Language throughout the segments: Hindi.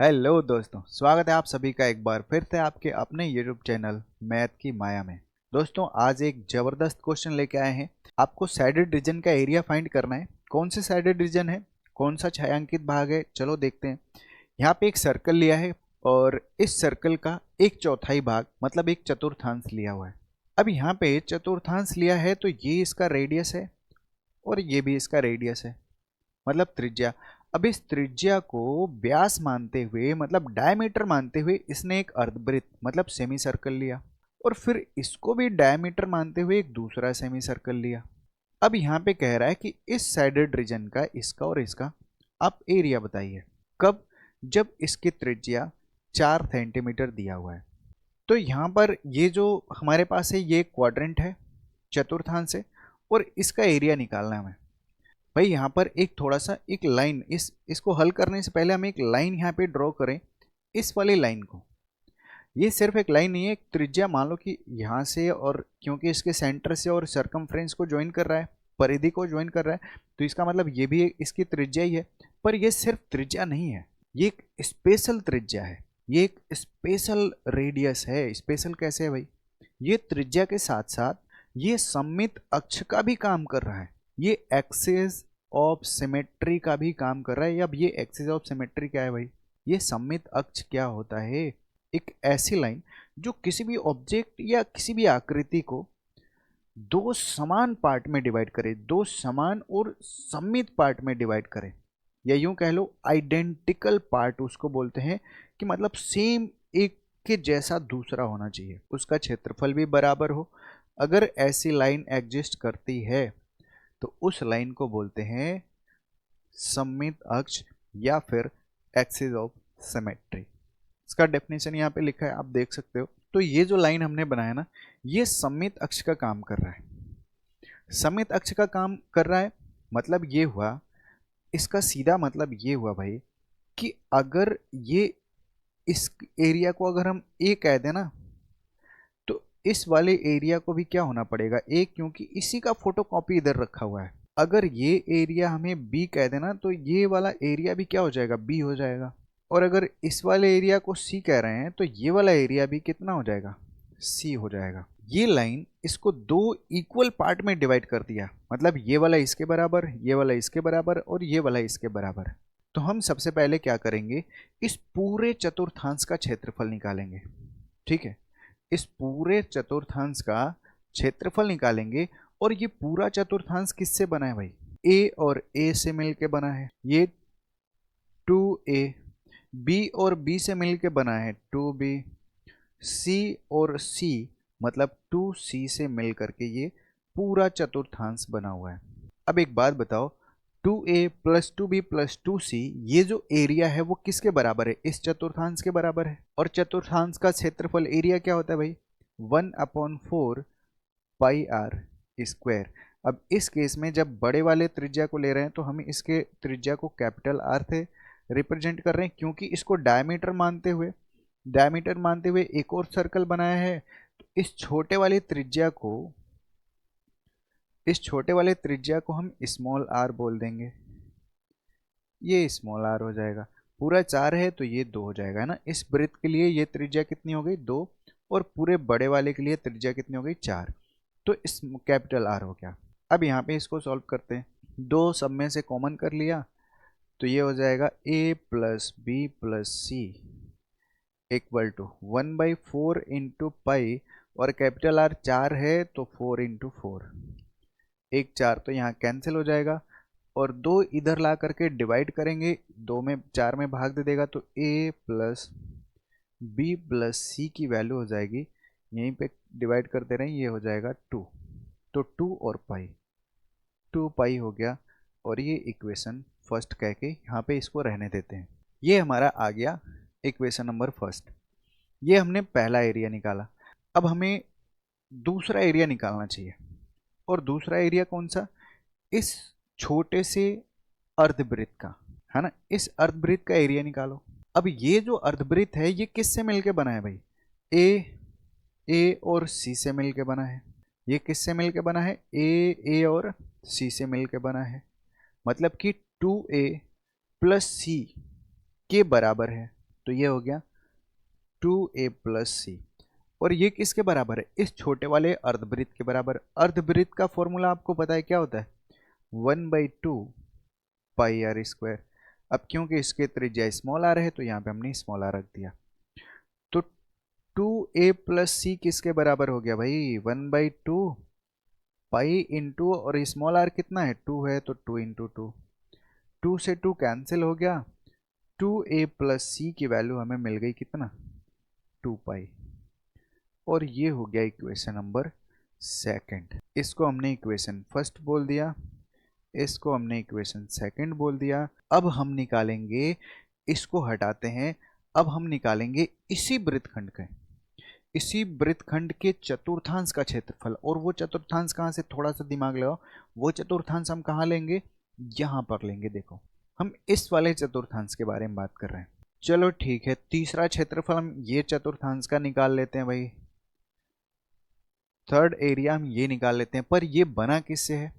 हेलो दोस्तों, स्वागत है आप सभी का एक बार फिर से आपके अपने यूट्यूब चैनल मैथ की माया में। दोस्तों, आज एक जबरदस्त क्वेश्चन लेके आए हैं। आपको साइडेड रीजन का एरिया फाइंड करना है। कौन से साइडेड रीजन है, कौन सा छायांकित भाग है, चलो देखते हैं। यहाँ पे एक सर्कल लिया है और इस सर्कल का एक चौथाई भाग मतलब एक चतुर्थांश लिया हुआ है। अब यहाँ पे चतुर्थांश लिया है तो ये इसका रेडियस है और ये भी इसका रेडियस है, मतलब त्रिज्या। अब इस त्रिज्या को व्यास मानते हुए मतलब डायमीटर मानते हुए इसने एक अर्धवृत्त मतलब सेमी सर्कल लिया और फिर इसको भी डायमीटर मानते हुए एक दूसरा सेमी सर्कल लिया। अब यहाँ पे कह रहा है कि इस साइडेड रीजन का इसका और इसका आप एरिया बताइए। कब? जब इसकी त्रिज्या 4 सेंटीमीटर दिया हुआ है। तो यहाँ पर ये जो हमारे पास है ये क्वाड्रेंट है, चतुर्थांश है, और इसका एरिया निकालना है हमें। भाई यहाँ पर एक थोड़ा सा एक लाइन इसको हल करने से पहले हम एक लाइन यहाँ पे ड्रॉ करें। इस वाली लाइन को, ये सिर्फ एक लाइन नहीं है, एक त्रिज्या मान लो कि यहाँ से, और क्योंकि इसके सेंटर से और सरकमफ्रेंस को ज्वाइन कर रहा है, परिधि को ज्वाइन कर रहा है, तो इसका मतलब ये भी इसकी त्रिज्या ही है। पर ये सिर्फ त्रिज्या नहीं है, ये एक स्पेशल त्रिज्या है, ये एक स्पेशल रेडियस है। स्पेशल कैसे है भाई? ये त्रिज्या के साथ साथ ये सममित अक्ष का भी काम कर रहा है, ये एक्सिस ऑफ सिमेट्री का भी काम कर रहा है। अब ये एक्सिस ऑफ सिमेट्री क्या है भाई? ये सममित अक्ष क्या होता है? एक ऐसी लाइन जो किसी भी ऑब्जेक्ट या किसी भी आकृति को दो समान पार्ट में डिवाइड करे, दो समान और सममित पार्ट में डिवाइड करे, या यूं कह लो आइडेंटिकल पार्ट उसको बोलते हैं, कि मतलब सेम एक के जैसा दूसरा होना चाहिए, उसका क्षेत्रफल भी बराबर हो। अगर ऐसी लाइन एग्जिस्ट करती है तो उस लाइन को बोलते हैं सममित अक्ष या फिर एक्सिस ऑफ सिमेट्री। इसका डेफिनेशन यहाँ पे लिखा है, आप देख सकते हो। तो ये जो लाइन हमने बनाया ना, ये सममित अक्ष का काम कर रहा है। सममित अक्ष का काम कर रहा है मतलब ये हुआ, इसका सीधा मतलब ये हुआ भाई कि अगर ये इस एरिया को अगर हम ए कह दें ना, तो इस वाले एरिया को भी क्या होना पड़ेगा? ए, क्योंकि इसी का फोटोकॉपी इधर रखा हुआ है। अगर ये एरिया हमें बी कह देना तो ये वाला एरिया भी क्या हो जाएगा? बी हो जाएगा। और अगर इस वाले एरिया को सी कह रहे हैं तो ये वाला एरिया भी कितना हो जाएगा? सी हो जाएगा। ये लाइन इसको दो इक्वल पार्ट में डिवाइड कर दिया, मतलब ये वाला इसके बराबर, ये वाला इसके बराबर और ये वाला इसके बराबर। तो हम सबसे पहले क्या करेंगे, इस पूरे चतुर्थांश का क्षेत्रफल निकालेंगे। ठीक है, इस पूरे चतुर्थांश का क्षेत्रफल निकालेंगे। और ये पूरा चतुर्थांश किससे बना है भाई? ए और ए से मिलके बना है, ये 2a। बी और बी से मिलके बना है 2b। सी और सी मतलब 2c से मिल करके ये पूरा चतुर्थांश बना हुआ है। अब एक बात बताओ, 2a plus 2b plus 2c, ये जो एरिया है वो किसके बराबर है? इस चतुर्थांश के बराबर है। और चतुर्थांश का क्षेत्रफल एरिया क्या होता है भाई? 1/4 पाई आर स्क्वायर। अब इस केस में जब बड़े वाले त्रिज्या को ले रहे हैं तो हम इसके त्रिज्या को कैपिटल आर से रिप्रेजेंट कर रहे हैं, क्योंकि इसको डायमीटर मानते हुए एक और सर्कल बनाया है। तो इस छोटे वाले त्रिज्या को हम स्मॉल आर बोल देंगे, ये स्मॉल आर हो जाएगा। पूरा 4 है तो ये 2 हो जाएगा, है ना। इस वृत्त के लिए ये त्रिज्या कितनी हो गई? 2। और पूरे बड़े वाले के लिए त्रिज्या कितनी हो गई? 4। तो इस कैपिटल आर हो गया। अब यहाँ पे इसको सॉल्व करते हैं, दो सब में से कॉमन कर लिया तो ये हो जाएगा a plus B plus C equal to 1/4 into pi, और कैपिटल आर 4 है तो 4 इंटू 4, एक 4 तो यहाँ कैंसिल हो जाएगा, और 2 इधर ला करके डिवाइड करेंगे, 2 में 4 में भाग दे देगा तो a प्लस बी प्लस सी की वैल्यू हो जाएगी, यहीं पे डिवाइड कर दे रहे हैं, ये हो जाएगा 2। तो 2 और पाई, 2 पाई हो गया। और ये इक्वेशन फर्स्ट कह के यहाँ पे इसको रहने देते हैं। ये हमारा आ गया इक्वेशन नंबर फर्स्ट। ये हमने पहला एरिया निकाला। अब हमें दूसरा एरिया निकालना चाहिए। और दूसरा एरिया कौन सा? इस छोटे से अर्धवृत्त का, है ना। इस अर्धवृत्त का एरिया निकालो। अब ये जो अर्धवृत्त है ये किससे मिलके बना है भाई? ए और सी से मिलके बना है। ये किससे मिलके बना है? ए और सी से मिलके बना है। मतलब कि 2a प्लस सी के बराबर है। तो ये हो गया 2a प्लस सी। और ये किसके बराबर है? इस छोटे वाले अर्धवृत्त के बराबर। अर्धवृत्त का फॉर्मूला आपको पता है क्या होता है? 1/2 पाई आर स्क्वायर। अब क्योंकि इसके त्रिज्या स्मॉल आर है तो यहाँ पे हमने स्मॉल आर रख दिया। तो 2a प्लस सी किसके बराबर हो गया भाई? 1/2 पाई इंटू, और स्मॉल आर कितना है? 2 है, तो 2 इंटू 2। 2 से 2 कैंसिल हो गया। 2a प्लस सी की वैल्यू हमें मिल गई कितना? 2 पाई। और ये हो गया इक्वेशन नंबर सेकंड। इसको हमने इक्वेशन फर्स्ट बोल दिया, इसको हमने इक्वेशन सेकंड बोल दिया। अब हम निकालेंगे, इसको हटाते हैं, अब हम निकालेंगे इसी वृत्तखंड के चतुर्थांश का क्षेत्रफल। और वो चतुर्थांश कहाँ से? थोड़ा सा दिमाग लगाओ। वो चतुर्थांश हम कहाँ लेंगे? यहाँ पर लेंगे। देखो, हम इस वाले चतुर्थांश के बारे में बात कर रहे हैं। चलो ठीक है, तीसरा क्षेत्रफल हम ये चतुर्थांश का निकाल लेते हैं भाई। थर्ड एरिया हम ये निकाल लेते हैं। पर ये बना किससे है?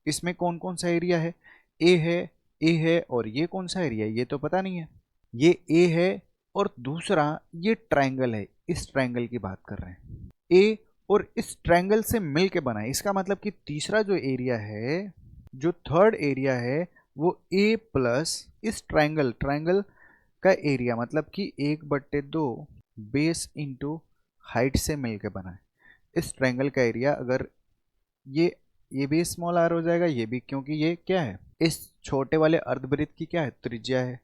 इसमें कौन कौन सा एरिया है? ए है, और ये कौन सा एरिया है ये तो पता नहीं है। ये ए है, और दूसरा ये ट्रायंगल है। इस ट्रायंगल की बात कर रहे हैं। ए और इस ट्रायंगल से मिल के बना है। इसका मतलब कि तीसरा जो एरिया है, जो थर्ड एरिया है, वो ए प्लस इस ट्रायंगल का एरिया, मतलब कि 1/2 बेस इंटू हाइट से मिल के बना है। इस ट्रायंगल का एरिया, अगर ये भी स्मॉल आर हो जाएगा, ये भी, क्योंकि ये क्या है? इस छोटे वाले अर्धवृत्त की क्या है? त्रिज्या है।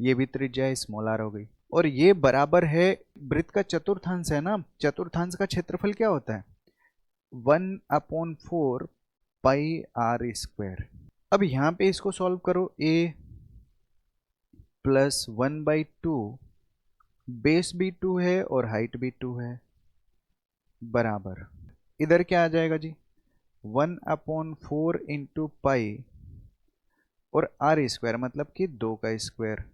ये भी त्रिज्या है, स्मॉल आर हो गई। और ये बराबर है वृत्त का चतुर्थांश है ना। चतुर्थांश का क्षेत्रफल क्या होता है? 1/4 पाई आर स्क्वायर। अब यहाँ पे इसको सॉल्व करो। a प्लस 1/2, बेस भी 2 है और हाइट भी 2 है, बराबर, इधर क्या आ जाएगा जी? 1/4 इंटू पाई और आर स्क्वायर, मतलब कि 2 का स्क्वायर,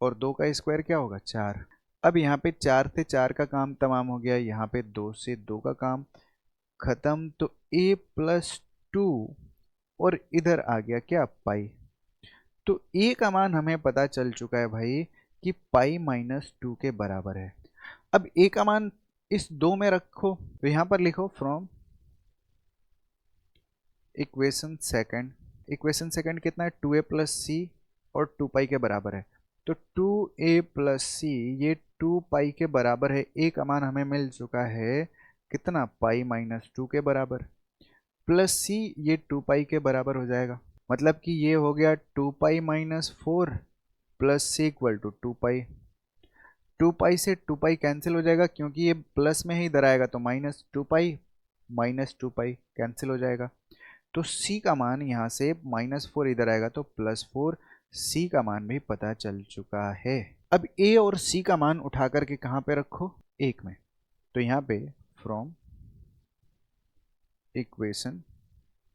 और 2 का स्क्वायर क्या होगा? 4। अब यहाँ पे 4 से 4 का काम तमाम हो गया, यहाँ पे 2 से 2 का काम खत्म। तो a प्लस 2, और इधर आ गया क्या? पाई। तो a का मान हमें पता चल चुका है भाई कि पाई माइनस 2 के बराबर है। अब a का मान इस 2 में रखो, तो यहाँ पर लिखो फ्रॉम इक्वेशन सेकंड कितना है? 2a प्लस सी और 2 पाई के बराबर है। तो 2a प्लस सी ये 2 पाई के बराबर है। a का मान हमें मिल चुका है कितना? पाई माइनस 2 के बराबर, प्लस सी ये 2 पाई के बराबर हो जाएगा। मतलब कि ये हो गया 2 pi minus 4 plus C equal to 2 pi. 2 pi से 2 पाई कैंसिल हो जाएगा, क्योंकि ये प्लस में ही इधर आएगा, तो minus 2 pi minus 2 pi cancel हो जाएगा। तो c का मान यहाँ से -4 इधर आएगा, तो +4। c का मान भी पता चल चुका है। अब a और c का मान उठा करके कहाँ पे रखो? 1 में। तो यहाँ पे from equation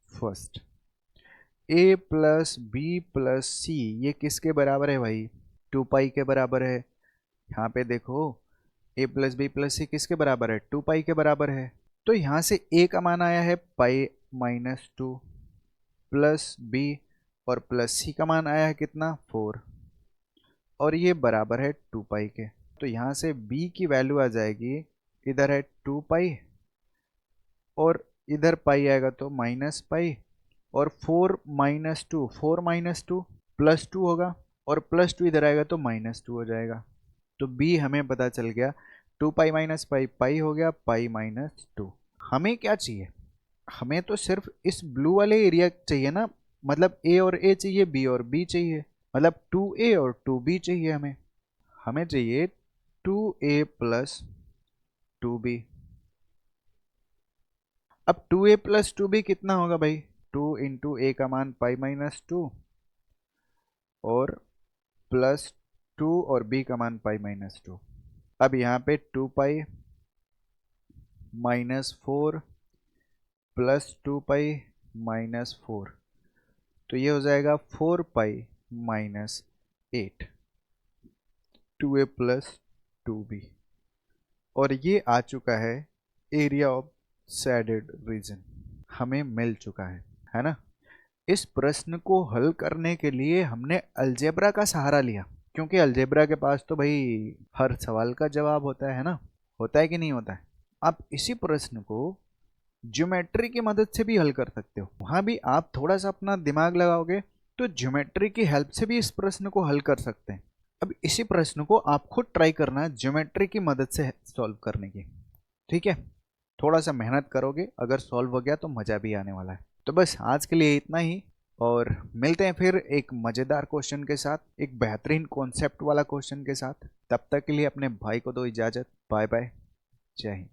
first a plus B plus C ये किसके बराबर है भाई? 2 पाई के बराबर है। यहाँ पे देखो, a प्लस बी प्लस सी किसके बराबर है? 2 पाई के बराबर है। तो यहाँ से a का मान आया है पाई माइनस 2 प्लस बी, और प्लस सी का मान आया है कितना? 4, और ये बराबर है 2 पाई के। तो यहाँ से b की वैल्यू आ जाएगी, इधर है 2 पाई और इधर पाई आएगा तो माइनस पाई, और 4 माइनस 2, 4 माइनस 2 प्लस 2 होगा, और प्लस 2 इधर आएगा तो माइनस 2 हो जाएगा। तो b हमें पता चल गया 2 पाई माइनस पाई, पाई हो गया पाई माइनस 2। हमें क्या चाहिए? हमें तो सिर्फ इस ब्लू वाले एरिया चाहिए ना, मतलब a और a चाहिए, b और b चाहिए, मतलब 2a और 2b चाहिए। हमें चाहिए 2a प्लस 2b। अब 2a प्लस 2b कितना होगा भाई? 2 इंटू a का मान पाई माइनस 2 और प्लस 2 और b का मान पाई माइनस 2। अब यहाँ पे 2 पाई -4 प्लस 2 पाई -4, तो ये हो जाएगा 4 पाई -8, 2a प्लस 2b। और ये आ चुका है एरिया ऑफ शेडेड रीजन, हमें मिल चुका है ना। इस प्रश्न को हल करने के लिए हमने अलजेब्रा का सहारा लिया, क्योंकि अलजेब्रा के पास तो भाई हर सवाल का जवाब होता है ना, होता है कि नहीं होता है। आप इसी प्रश्न को ज्योमेट्री की मदद से भी हल कर सकते हो, वहां भी आप थोड़ा सा अपना दिमाग लगाओगे तो ज्योमेट्री की हेल्प से भी इस प्रश्न को हल कर सकते हैं। अब इसी प्रश्न को आप खुद ट्राई करना है ज्योमेट्री की मदद से सॉल्व करने की, ठीक है। थोड़ा सा मेहनत करोगे, अगर सॉल्व हो गया तो मज़ा भी आने वाला है। तो बस आज के लिए इतना ही, और मिलते हैं फिर एक मज़ेदार क्वेश्चन के साथ, एक बेहतरीन कॉन्सेप्ट वाला क्वेश्चन के साथ। तब तक के लिए अपने भाई को दो इजाज़त। बाय बाय, जय हिंद।